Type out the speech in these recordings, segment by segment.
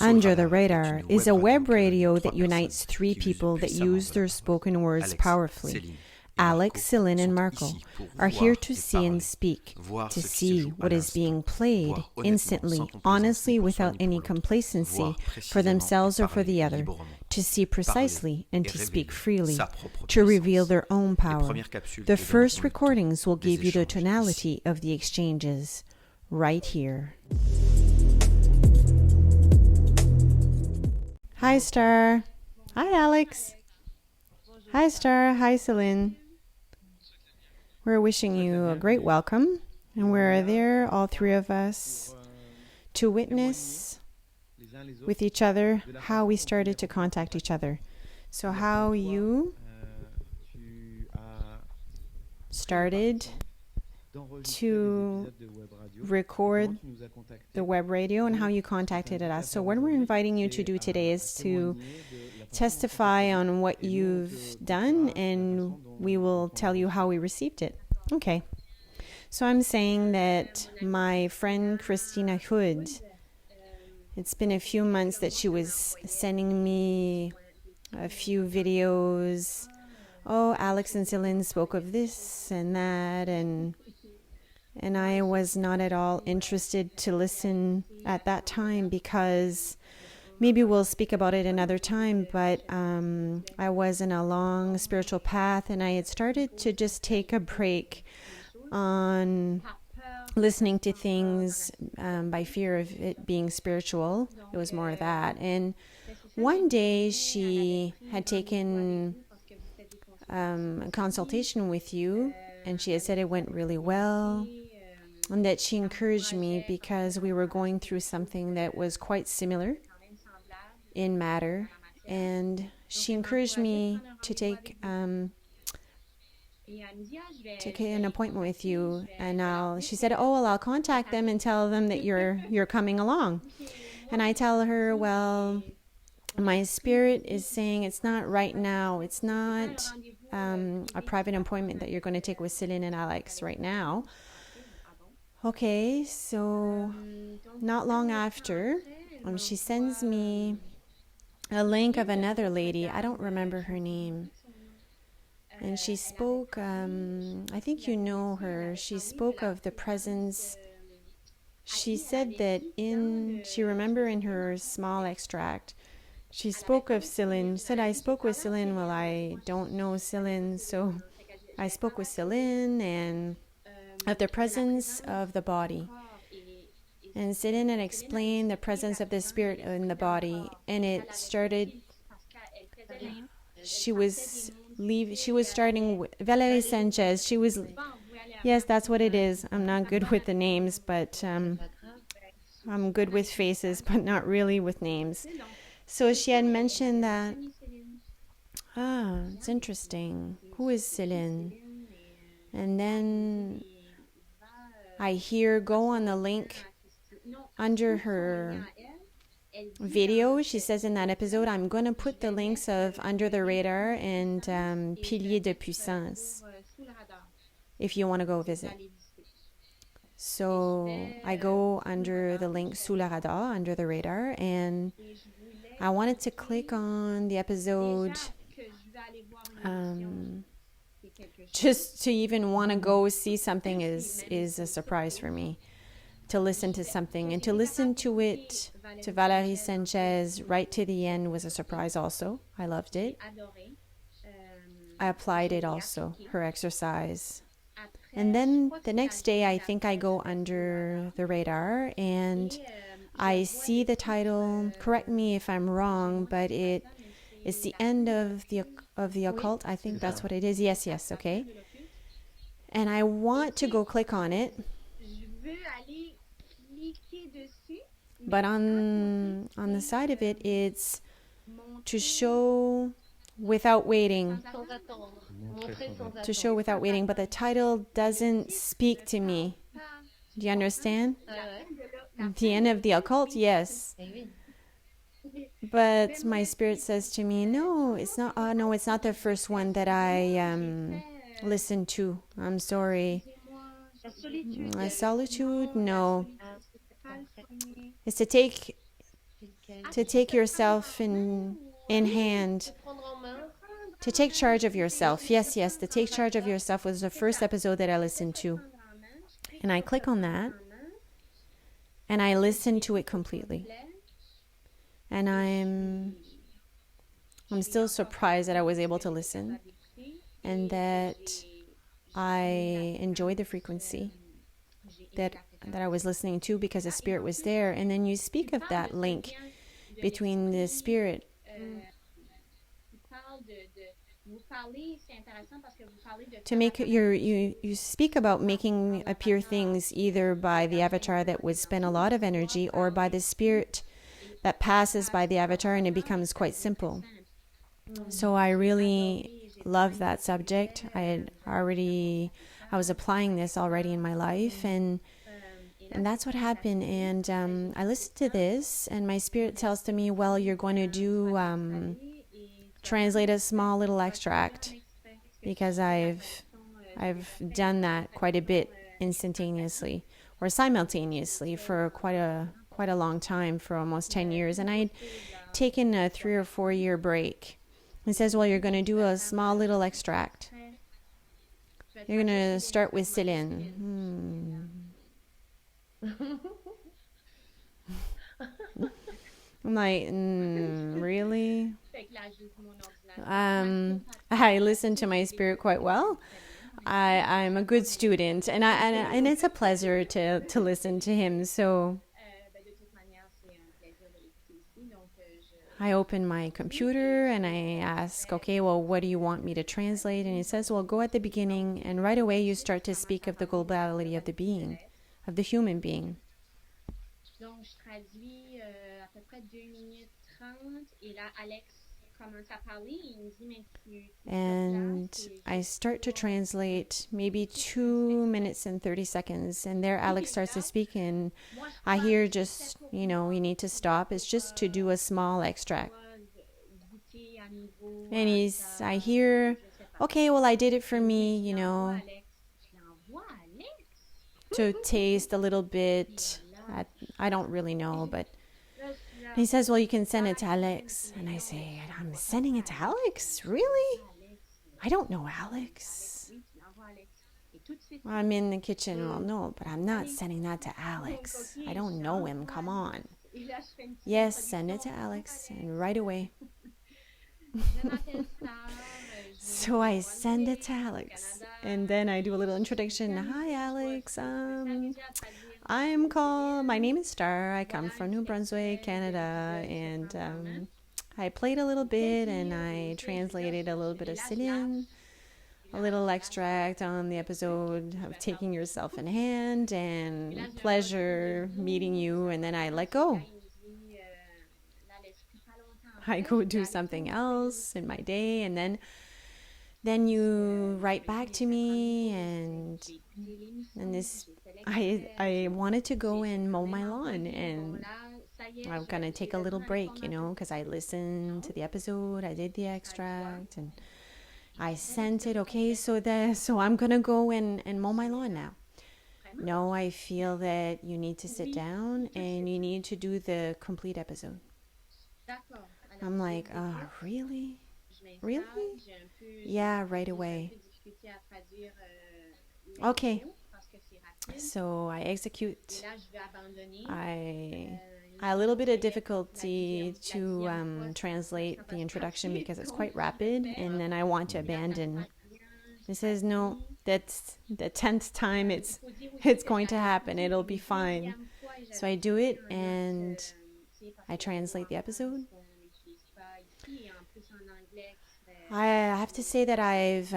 Under the Radar is a web radio that unites three people that use their spoken words powerfully. Alex, Céline, and Marco are here to see and speak, to see what is being played instantly, honestly, without any complacency for themselves or for the other, to see precisely and to speak freely, to reveal their own power. The first recordings will give you the tonality of the exchanges right here. Hi, Starr. Hi, Alex. Hi, Starr. Hi, Céline. We're wishing you a great welcome, and we're there, all three of us, to witness with each other how we started to contact each other. So how you started to record the web radio and how you contacted us. So what we're inviting you to do today is to testify on what you've done, and we will tell you how we received it. Okay. So I'm saying that my friend Christina Hood, it's been a few months that she was sending me a few videos. Oh, Alex and Céline spoke of this and that, and I was not at all interested to listen at that time because maybe we'll speak about it another time, but I was in a long spiritual path, and I had started to just take a break on listening to things by fear of it being spiritual. It was more of that. And one day she had taken a consultation with you, and she had said it went really well, and that she encouraged me because we were going through something that was quite similar in matter, and she encouraged me to take an appointment with you, and she said, oh, well, I'll contact them and tell them that you're coming along. And I tell her, well, my spirit is saying it's not right now. It's not a private appointment that you're going to take with Céline and Alex right now. Okay, so not long after, she sends me a link of another lady. I don't remember her name. And she spoke, I think you know her. She spoke of the presence. She said that she remember in her small extract, she spoke of Céline. Said, I spoke with Céline. Well, I don't know Céline, so I spoke with Céline and of the presence of the body. And Céline had explained the presence of the spirit in the body, and it started. She was starting with Valérie Sanchez. Yes, that's what it is. I'm not good with the names, but I'm good with faces, but not really with names. So she had mentioned that. It's interesting. Who is Céline? And then I hear go on the link under her video. She says in that episode, I'm going to put the links of Under the Radar and Piliers de Puissance if you want to go visit. So I go under the link Sous le Radar, Under the Radar, and I wanted to click on the episode just to even want to go see something is a surprise for me. To listen to something and to listen to it, to Valérie Sanchez right to the end was a surprise also. I loved it. I applied it also, her exercise. And then the next day, I think I go Under the Radar and I see the title, correct me if I'm wrong, but it's the end of the occult. I think that's what it is. Yes, okay. And I want to go click on it. But on the side of it, it's to show without waiting. To show without waiting, but the title doesn't speak to me. Do you understand? The end of the occult, yes. But my spirit says to me, no, it's not. No, it's not the first one that I listened to. I'm sorry. Solitude, no. It's to take to take yourself in hand, to take charge of yourself. Yes, yes, to take charge of yourself was the first episode that I listened to. And I click on that, and I listen to it completely. And I'm still surprised that I was able to listen and that I enjoyed the frequency that I was listening to because the spirit was there. And then you speak of that link between the spirit. To make you speak about making appear things either by the avatar that would spend a lot of energy or by the spirit that passes by the avatar, and it becomes quite simple. So I really love that subject. I was applying this already in my life, and that's what happened. And I listened to this, and my spirit tells to me, well, you're going to do translate a small little extract, because I've done that quite a bit instantaneously or simultaneously for quite a long time, for almost 10 years. And I'd taken a 3 or 4 year break. It says, well, you're going to do a small little extract. You're going to start with Céline. I'm like, really? I listen to my spirit quite well. I'm a good student, and it's a pleasure to listen to him. So I open my computer and I ask, okay, well, what do you want me to translate? And it says, well, go at the beginning, and right away you start to speak of the globality of the being, of the human being. And I start to translate maybe 2 minutes and 30 seconds, and there Alex starts to speak, and I hear just, you need to stop. It's just to do a small extract. And I hear, okay, well, I did it for me, to taste a little bit. I don't really know, but he says, well, you can send it to Alex. And I say, I'm sending it to Alex? Really? I don't know Alex. I'm in the kitchen. Well, no, but I'm not sending that to Alex. I don't know him. Come on. Yes, send it to Alex. And right away. So I send it to Alex. And then I do a little introduction. Hi, Alex. My name is Starr. I come from New Brunswick, Canada, and I played a little bit, and I translated a little bit of Céline, a little extract on the episode of taking yourself in hand, and pleasure meeting you, and then I let go. I go do something else in my day, and then you write back to me, and this, I wanted to go and mow my lawn, and I'm gonna take a little break, because I listened to the episode, I did the extract, and I sent it. Okay, so I'm gonna go and mow my lawn now. No, I feel that you need to sit down and you need to do the complete episode. I'm like, really? Really? Yeah, right away. Okay. So I execute. I a little bit of difficulty to translate the introduction because it's quite rapid, and then I want to abandon. It says, no, that's the 10th time it's going to happen. It'll be fine. So I do it, and I translate the episode. I have to say that I've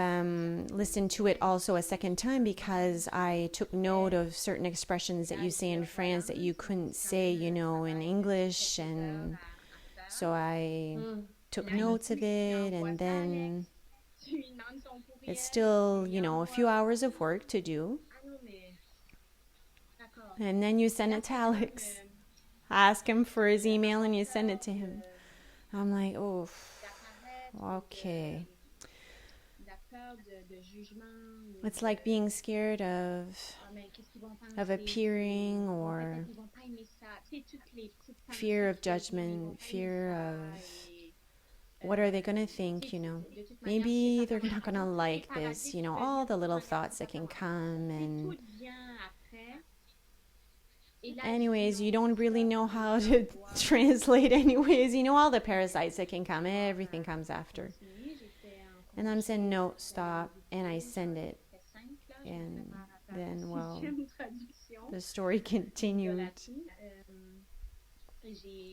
listened to it also a second time because I took note of certain expressions that you say in France that you couldn't say, in English. And so I took notes of it, and then it's still, a few hours of work to do. And then you send it to Alex. Ask him for his email and you send it to him. I'm like, oh, okay. It's like being scared of appearing, or fear of judgment, fear of what are they going to think, Maybe they're not going to like this, all the little thoughts that can come. And anyways, you don't really know how to translate anyways. All the parasites that can come, everything comes after. And I'm saying, no, stop. And I send it. And then, well, the story continued.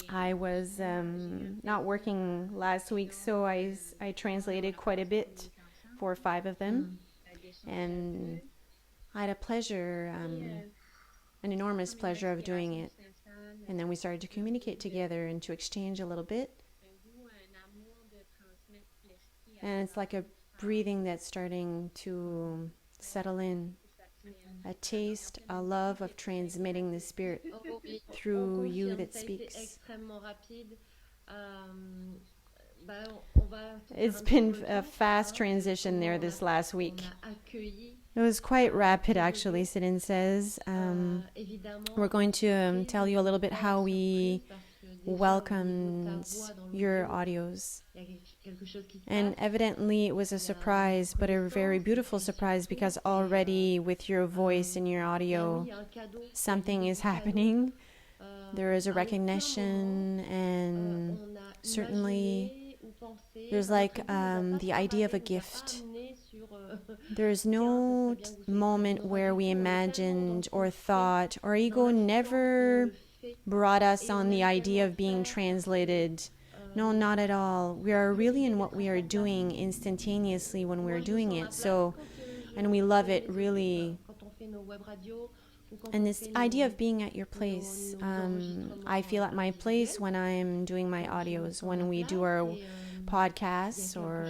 I was not working last week, so I translated quite a bit for 5 of them. And I had a pleasure, an enormous pleasure of doing it. And then we started to communicate together and to exchange a little bit. And it's like a breathing that's starting to settle in. A taste, a love of transmitting the spirit through you that speaks. It's been a fast transition there this last week. It was quite rapid, actually, Céline says. We're going to tell you a little bit how we welcomed your audios. And evidently it was a surprise, but a very beautiful surprise, because already with your voice and your audio, something is happening. There is a recognition, and certainly there's like the idea of a gift. There's no moment where we imagined or thought, or ego never brought us on the idea of being translated. No, not at all. We are really in what we are doing instantaneously when we're doing it. So, and we love it really. And this idea of being at your place, I feel at my place when I'm doing my audios, when we do our podcasts, or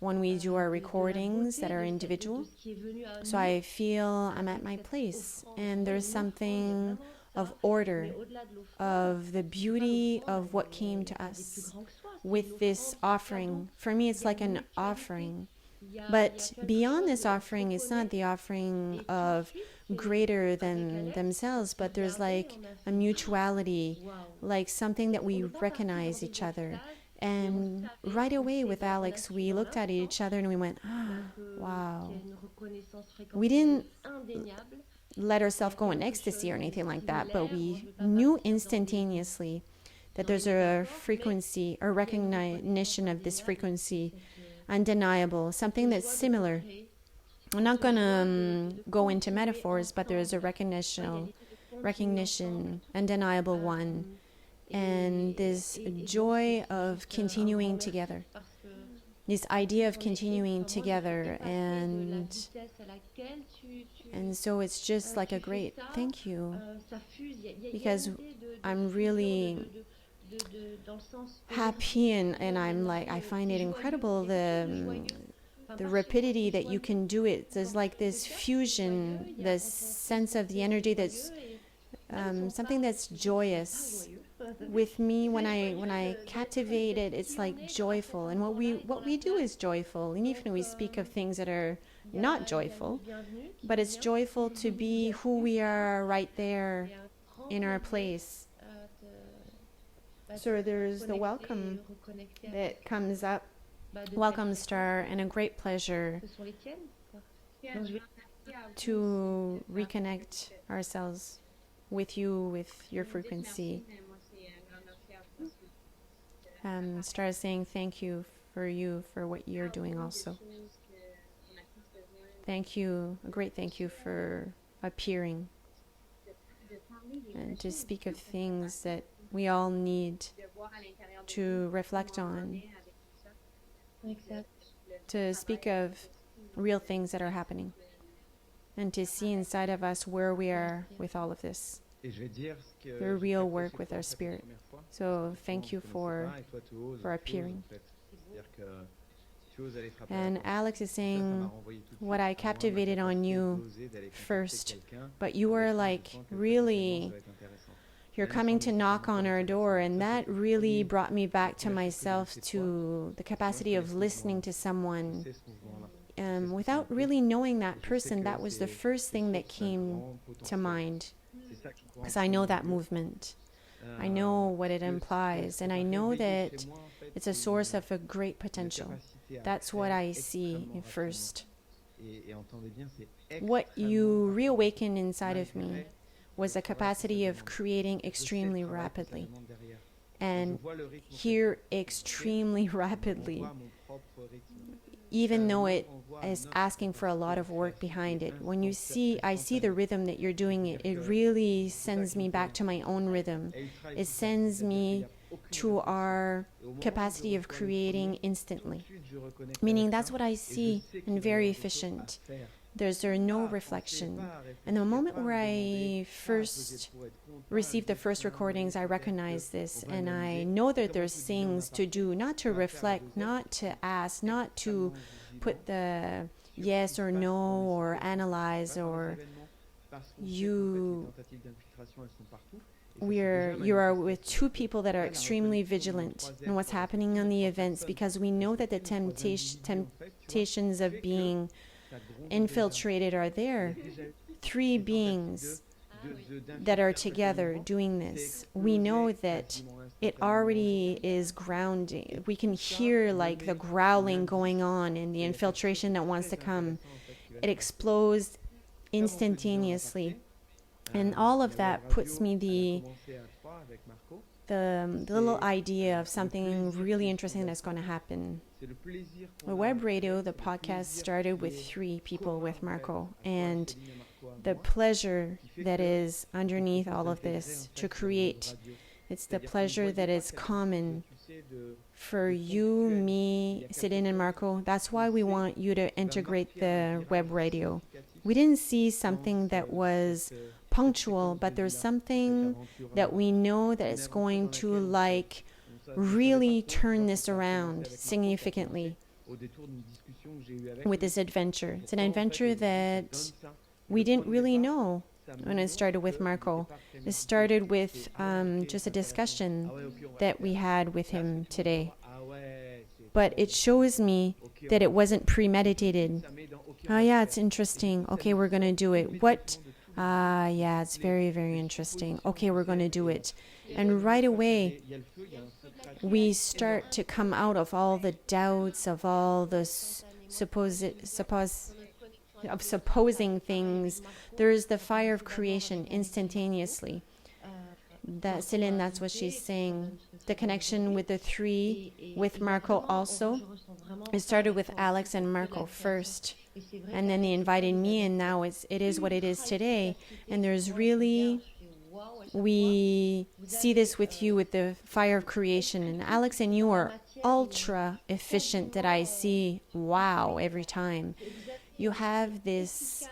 when we do our recordings that are individual. So I feel I'm at my place, and there's something of order, of the beauty of what came to us with this offering. For me, it's like an offering. But beyond this offering, it's not the offering of greater than themselves, but there's like a mutuality, like something that we recognize each other. And right away with Alex, we looked at each other and we went, wow. We didn't let ourselves go in ecstasy or anything like that, but we knew instantaneously that there's a frequency, a recognition of this frequency, undeniable, something that's similar. I'm not going to go into metaphors, but there's a recognition, undeniable one, and this joy of continuing together. This idea of continuing together, and so it's just like a great thank you, because I'm really happy, and I'm like, I find it incredible the rapidity that you can do it. There's like this fusion, this sense of the energy that's something that's joyous. With me, when I captivate it, it's like joyful, and what we do is joyful. And even we speak of things that are not joyful, but it's joyful to be who we are right there in our place. So there's the welcome that comes up. Welcome, Starr, and a great pleasure to reconnect ourselves with you, with your frequency. Starr is saying thank you for what you're doing also. Thank you, a great thank you for appearing and to speak of things that we all need to reflect on, to speak of real things that are happening, and to see inside of us where we are with all of this, the real work with our spirit. So thank you for appearing. And Alex is saying, what I captivated on you first, but you were like really, you're coming to knock on our door, and that really brought me back to myself, to the capacity of listening to someone without really knowing that person. That was the first thing that came to mind, because I know that movement. I know what it implies, and I know that it's a source of a great potential. That's what I see first. What you reawakened inside of me was a capacity of creating extremely rapidly. And here, extremely rapidly, even though it is asking for a lot of work behind it. When I see the rhythm that you're doing, it really sends me back to my own rhythm. It sends me to our capacity of creating instantly. Meaning that's what I see, and very efficient. There's no reflection. And the moment where I first received the first recordings, I recognized this, and I know that there's things to do, not to reflect, not to ask, not to put the yes or no or analyze, or you are with two people that are extremely vigilant in what's happening on the events, because we know that the temptations of being infiltrated are there. Three beings that are together doing this. We know that it already is grounding. We can hear like the growling going on and the infiltration that wants to come. It explodes instantaneously. And all of that puts me the little idea of something really interesting that's going to happen. The web radio, the podcast, started with 3 people with Marco, and the pleasure that is underneath all of this to create, it's the pleasure that is common for you, me, Céline and Marco. That's why we want you to integrate the web radio. We didn't see something that was punctual, but there's something that we know that is going to like really turn this around significantly with this adventure. It's an adventure that we didn't really know when it started with Marco. It started with just a discussion that we had with him today. But it shows me that it wasn't premeditated. Oh yeah, it's interesting. Okay, we're going to do it. What? Yeah, it's very, very interesting. Okay, we're going to do it. And right away, we start to come out of all the doubts, of all the supposing things. There is the fire of creation instantaneously. That Céline, that's what she's saying. The connection with the 3, with Marco also. It started with Alex and Marco first, and then they invited me, and now it is what it is today. And there's really, we see this with you with the fire of creation, and Alex and you are ultra efficient that I see, wow, every time. You have this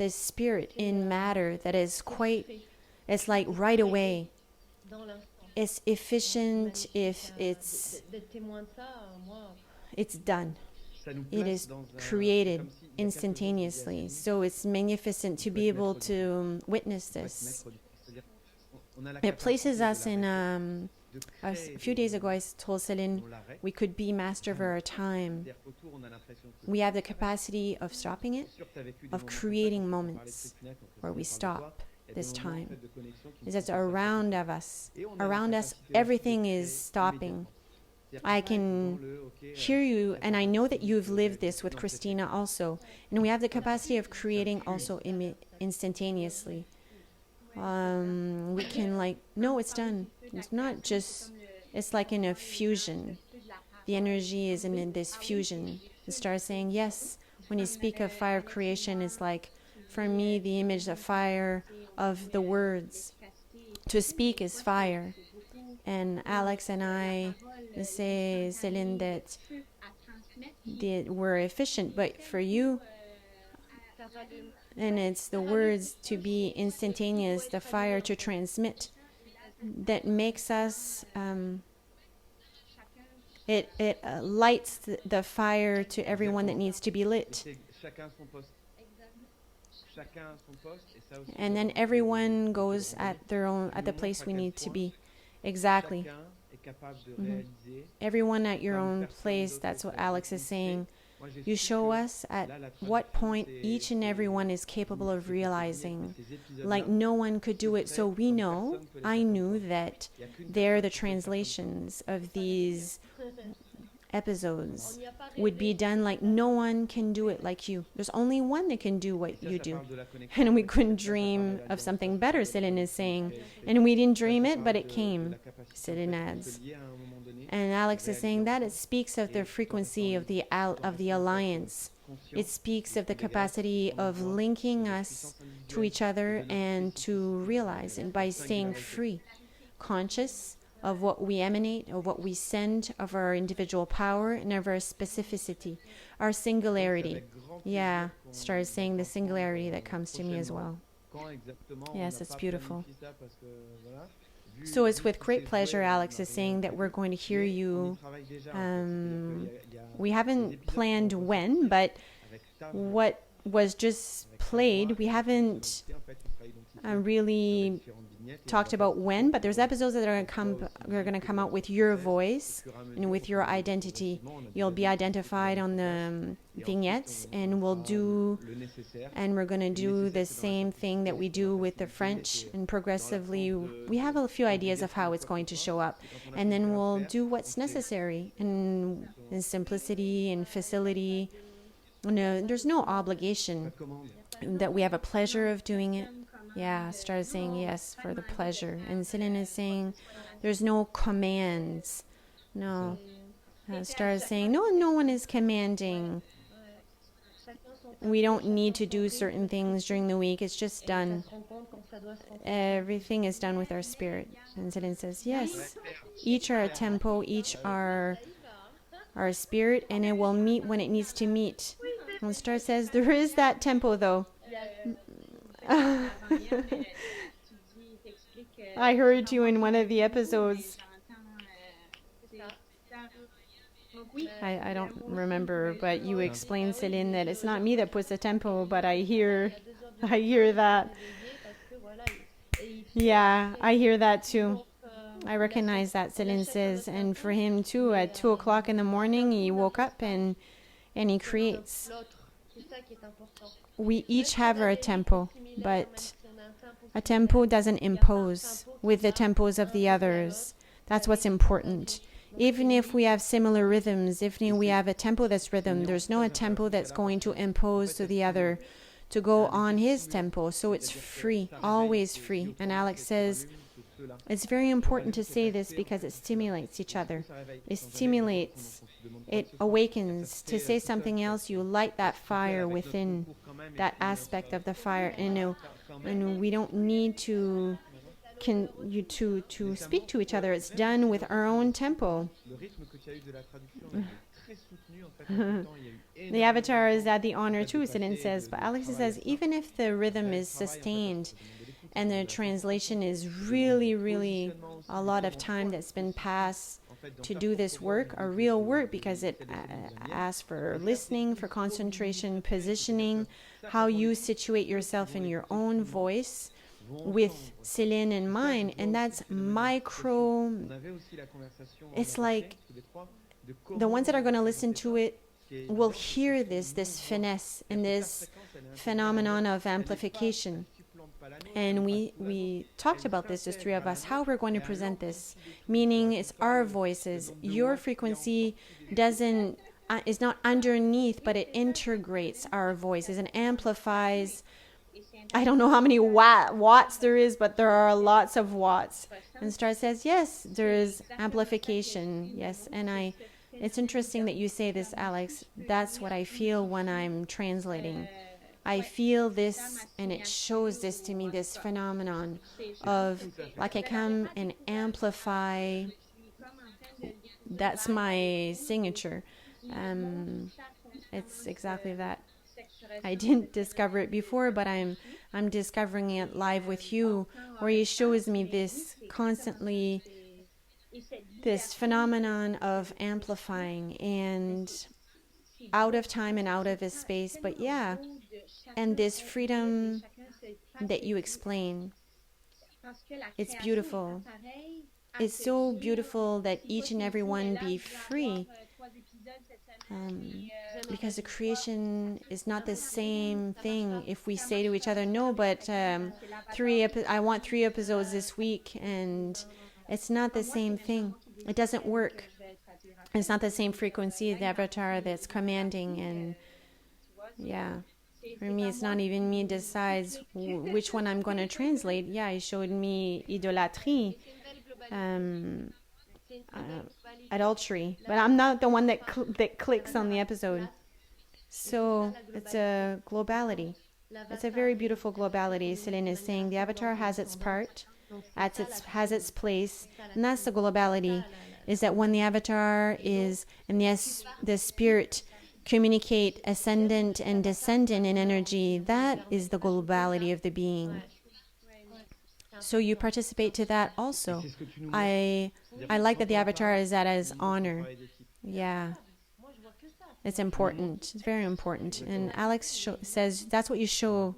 spirit in matter that is quite, it's like right away. It's efficient. If it's done. It is created instantaneously. So it's magnificent to be able to witness this. It places us in, a few days ago I told Céline we could be master of our time. We have the capacity of stopping it, of creating moments where we stop this time. Is that around us, everything is stopping. I can hear you, and I know that you've lived this with Christina also. And we have the capacity of creating also instantaneously. We can no, it's done. It's not just, it's like in a fusion. The energy is in this fusion. It starts saying, yes, when you speak of fire of creation, it's like, for me, the image of fire of the words. To speak is fire. And Alex and I say, Céline, that we're efficient, but for you, and it's the words to be instantaneous, the fire to transmit, that makes us, it lights the fire to everyone that needs to be lit. And then everyone goes at their own, at the place we need to be. Exactly. Everyone at your own place. That's what Alex is saying. You show us at what point each and every one is capable of realizing, like no one could do it. So we know, I knew that they're the translations of these episodes would be done like no one can do it like you. There's only one that can do what you do. And we couldn't dream of something better, Céline is saying. And we didn't dream it, but it came, Céline adds. And Alex is saying that it speaks of the frequency of the alliance. It speaks of the capacity of linking us to each other and to realize, and by staying free, conscious of what we emanate, of what we send, of our individual power, and of our specificity, our singularity. Yeah, Starr is saying the singularity that comes to me as well. Yes, it's beautiful. So it's with great pleasure, Alex is saying, that we're going to hear you. We haven't planned when, but what was just played, we haven't really talked about when, but there's episodes that are going to come out with your voice and with your identity. You'll be identified on the vignettes, and we're going to do the same thing that we do with the French, and progressively we have a few ideas of how it's going to show up, and then we'll do what's necessary in simplicity and facility. No, there's no obligation, that we have a pleasure of doing it. Yeah, Starr is saying yes for the pleasure. And Céline is saying there's no commands. No. Starr is saying no one is commanding. We don't need to do certain things during the week. It's just done. Everything is done with our spirit. And Céline says yes. Each are a tempo, each are our spirit, and it will meet when it needs to meet. And Starr says there is that tempo though. I heard you in one of the episodes. I don't remember, but you explained, Céline, that it's not me that puts the tempo, but I hear that. Yeah, I hear that too. I recognize that, Céline says, and for him too, at 2 o'clock in the morning, he woke up and he creates. We each have our tempo, but a tempo doesn't impose with the tempos of the others. That's what's important. Even if we have similar rhythms, if we have a tempo that's rhythm, there's no a tempo that's going to impose to the other to go on his tempo. So it's free, always free. And Alex says, it's very important to say this because it stimulates each other. It stimulates, it awakens. To say something else, you light that fire within, that aspect of the fire. And we don't need to speak to each other. It's done with our own tempo. The avatar is at the honor too, Céline says. But Alex says, even if the rhythm is sustained, and the translation is really, really a lot of time that's been passed to do this work, a real work, because it asks for listening, for concentration, positioning, how you situate yourself in your own voice with Céline in mind, and that's micro. It's like the ones that are going to listen to it will hear this finesse and this phenomenon of amplification. And we talked about this, the three of us, how we're going to present this, meaning it's our voices. Your frequency is not underneath, but it integrates our voices and amplifies. I don't know how many watts there is, but there are lots of watts. And Starr says, yes, there is amplification. Yes, and it's interesting that you say this, Alex. That's what I feel when I'm translating. I feel this, and it shows this to me, this phenomenon of, like, I come and amplify. That's my signature. It's exactly that. I didn't discover it before, but I'm discovering it live with you, where he shows me this constantly, this phenomenon of amplifying and out of time and out of his space. But yeah, And this freedom that you explain, it's beautiful. It's so beautiful that each and every one be free. Because the creation is not the same thing. If we say to each other, no, but I want 3 episodes this week, and it's not the same thing. It doesn't work. It's not the same frequency, the avatar that's commanding. And yeah, for me, it's not even me decides which one I'm going to translate. Yeah, he showed me idolâtrie. Adultery, but I'm not the one that clicks on the episode. So it's a globality. It's a very beautiful globality. Céline is saying the avatar has its part, has its place, and that's the globality. Is that when the avatar is and the spirit communicate ascendant and descendant in energy, that is the globality of the being. So you participate to that also. I like that the avatar is that as honor. Yeah. It's important. It's very important. And Alex says that's what you show.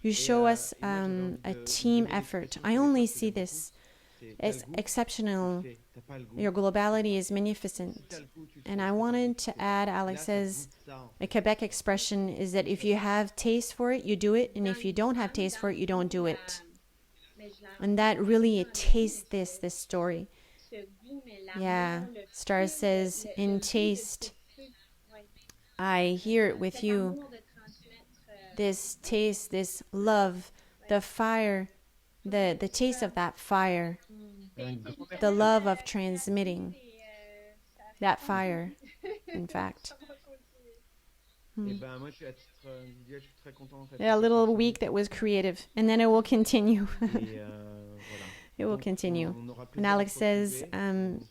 You show us a team effort. I only see this. It's exceptional. Your globality is magnificent. And I wanted to add, Alex says, a Quebec expression is that if you have taste for it, you do it. And if you don't have taste for it, you don't do it. And that really, it tastes this story. Yeah. Starr says, in taste, I hear it with you. This taste, this love, the fire, the taste of that fire, the love of transmitting that fire, in fact. Yeah, a little week that was creative, and then it will continue. It will continue. And Alex says,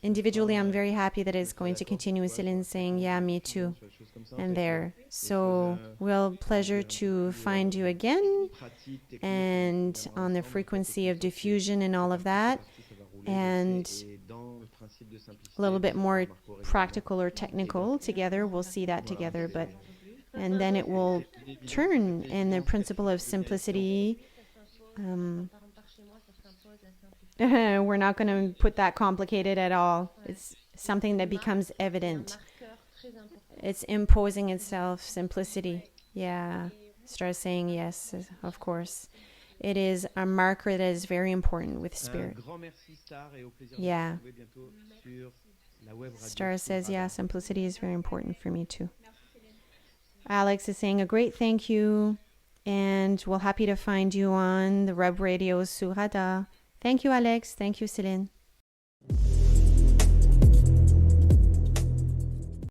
individually, I'm very happy that it's going to continue. And Céline saying, yeah, me too. And there. So, well, pleasure to find you again. And on the frequency of diffusion and all of that. And a little bit more practical or technical together. We'll see that together. And then it will turn in the principle of simplicity. We're not going to put that complicated at all. It's something that becomes evident. It's imposing itself, simplicity. Yeah. Start saying yes, of course. It is a marker that is very important with spirit. Yeah. Starr says, yeah, simplicity is very important for me too. Alex is saying a great thank you, and we're happy to find you on the WebRadio-UnderTheRadar. Thank you, Alex. Thank you, Céline.